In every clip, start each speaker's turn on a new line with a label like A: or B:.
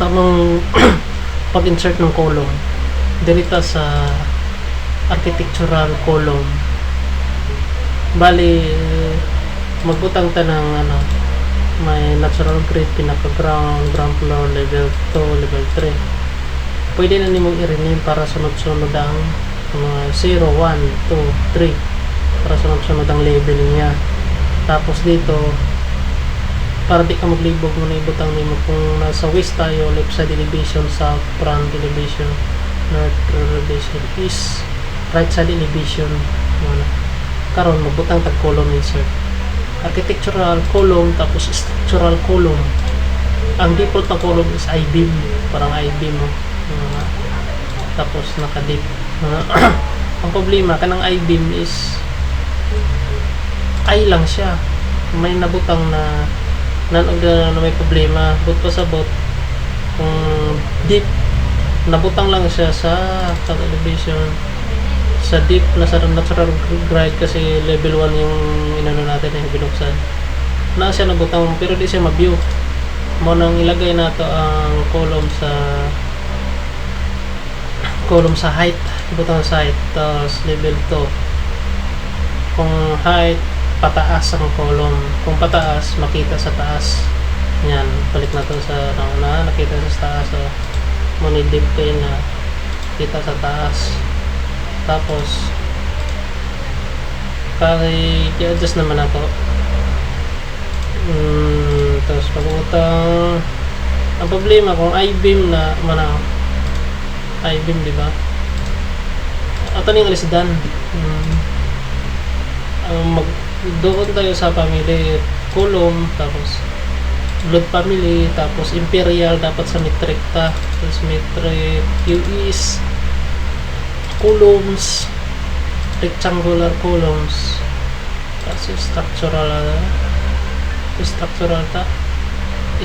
A: tamang pag-insert ng column dirita sa architectural column. Bali magbutang ta ng may natural grade, pinaka ground floor, level 2, level 3. Pwede na nimo i-rename para sunod-sunod ang mga 0, 1, 2, 3 para sunod-sunod ang level niya. Tapos dito, para di ka maglibog mo na ibutang nimo kung nasa west tayo, left side elevation, south front elevation, north elevation, east right side elevation. Karon magbutang tag column insert, architectural column, tapos structural column. Ang default na column is I-beam, parang I-beam mo. Tapos naka-dip. Ang problema kanang I-beam is I lang siya, may nabutang na na may problema. But pa sa bot kung deep, nabutang lang siya sa elevation, sa deep na sa natural grade, kasi level 1 yung inano natin yung binuksan na siya nabutang, pero di siya ma-view mo. Nang ilagay nato ang column sa height, butang sa height, tapos level 2. Kung height, pataas ang column, kung pataas makita sa taas. Yan, balik na to sa nakita sa taas. So monidip kayo na kita sa taas. Tapos i-adjust naman na to. Tapos pag-utang, ang problema kung I-beam na I-beam, di ba? Ato ning alisdan. Doon tayo sa family column, tapos blood family, tapos imperial, dapat sa metric ta. Tapos metric QEs, columns, rectangular columns, tapos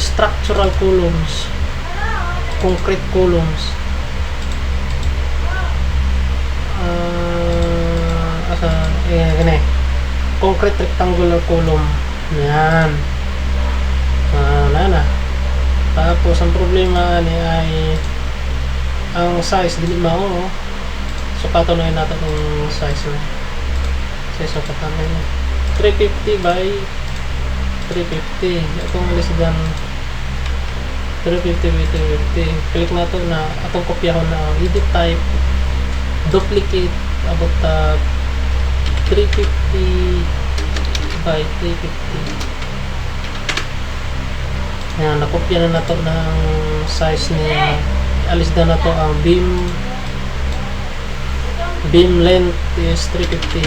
A: structural columns, concrete columns, gani, concrete rectangular column. Yan. Tapos ang problema ni ay ang size dili mao. Sukato na natin ang size na. Size ng katangay niya. 350 by 350. Itong lisdan 350 by 350. Click na ito na atong kopyahon na edit type, duplicate about 350 by 350. Ayan, nakopya na nato ng size niya. Alis na nato ang beam length is 350,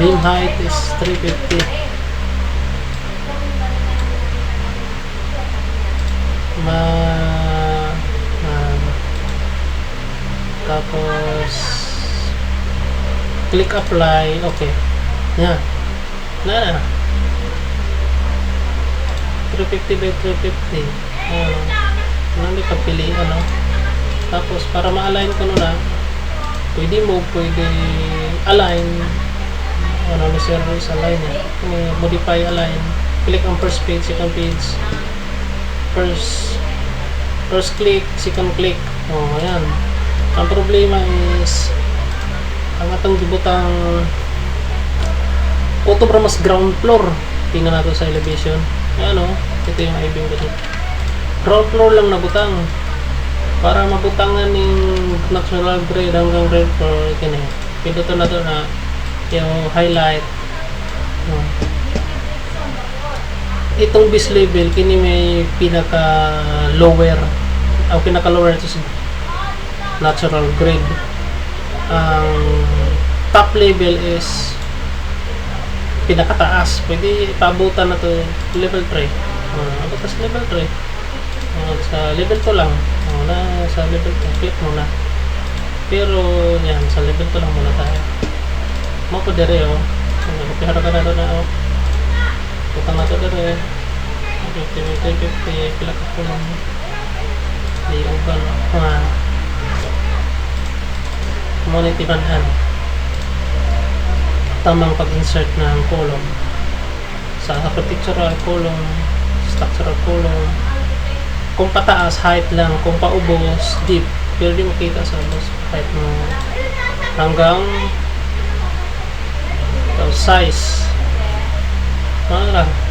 A: beam height is 350. Tapos click apply. Okay, yan na 350 by 350. Hindi ka pili tapos para ma-align ko na, pwede align service align modify align. Click ang first page, second page, first click, second click. Ayan. Ang problema is ang atong gibutang auto mas ground floor. Tingnan natin sa elevation. Ayan ito yung I-beam ko dito. Ground floor lang nabutang. Para mabutangan yung natural grade hanggang grade floor, pindutan na to na yung highlight. Itong base level kini may pinaka lower ito sa natural grade. Ang top level is pinakataas. Pwede paabutan na to level 3. Abot sa level 3. Sa level 2 lang. Sa level 2 click muna. Pero yan, sa level 2 lang muna tayo. Mo ko dire pihara ka na doon na utang na to dire 50 pila ka lang di uban monetibanhan tamang pag-insert ng column sa architectural column, structural column, kung pataas, height lang. Kung paubos, deep. Pero di makita sa ubos. Height mo. Hanggang size. Ano lang.